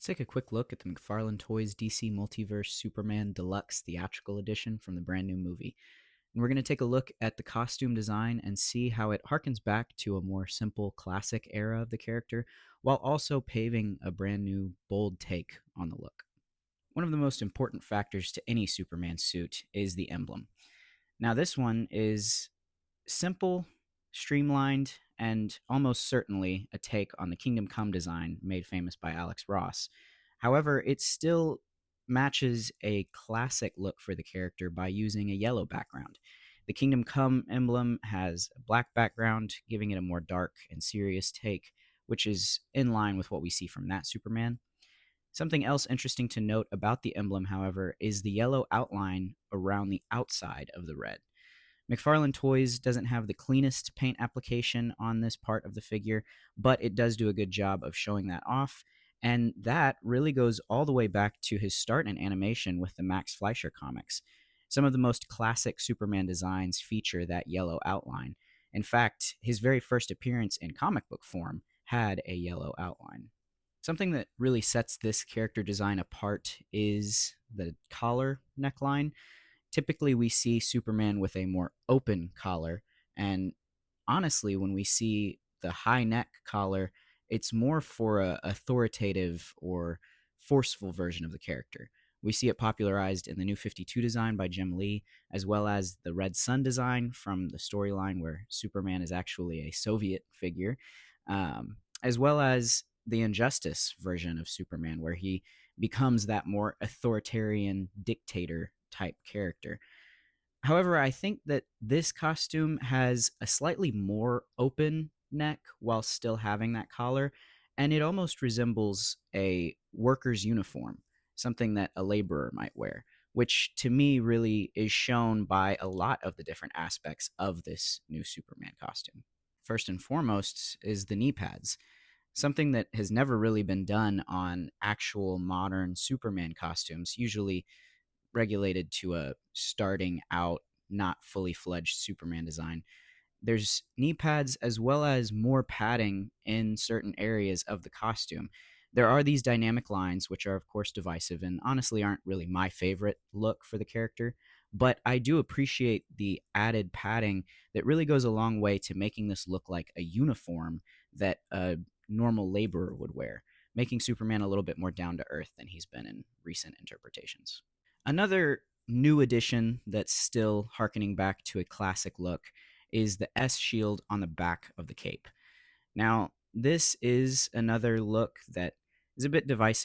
Take a quick look at the McFarlane Toys DC Multiverse Superman Deluxe Theatrical Edition from the brand new movie. And we're going to take a look at the costume design and see how it harkens back to a more simple classic era of the character, while also paving a brand new, bold take on the look. One of the most important factors to any Superman suit is the emblem. Now, this one is simple, streamlined, and almost certainly a take on the Kingdom Come design made famous by Alex Ross. However, it still matches a classic look for the character by using a yellow background. The Kingdom Come emblem has a black background, giving it a more dark and serious take, which is in line with what we see from that Superman. Something else interesting to note about the emblem, however, is the yellow outline around the outside of the red. McFarlane Toys doesn't have the cleanest paint application on this part of the figure, but it does do a good job of showing that off. And that really goes all the way back to his start in animation with the Max Fleischer comics. Some of the most classic Superman designs feature that yellow outline. In fact, his very first appearance in comic book form had a yellow outline. Something that really sets this character design apart is the collar neckline. Typically, we see Superman with a more open collar, and honestly, when we see the high neck collar, it's more for a authoritative or forceful version of the character. We see it popularized in the New 52 design by Jim Lee, as well as the Red Sun design from the storyline where Superman is actually a Soviet figure, as well as the Injustice version of Superman, where he becomes that more authoritarian dictator type character. However, I think that this costume has a slightly more open neck while still having that collar, and it almost resembles a worker's uniform, something that a laborer might wear, which to me really is shown by a lot of the different aspects of this new Superman costume. First and foremost is the knee pads, something that has never really been done on actual modern Superman costumes, usually regulated to a starting out, not fully fledged Superman design. There's knee pads as well as more padding in certain areas of the costume. There are these dynamic lines, which are, of course, divisive and honestly aren't really my favorite look for the character, but I do appreciate the added padding that really goes a long way to making this look like a uniform that a normal laborer would wear, making Superman a little bit more down to earth than he's been in recent interpretations. Another new addition that's still harkening back to a classic look is the S shield on the back of the cape. Now, this is another look that is a bit divisive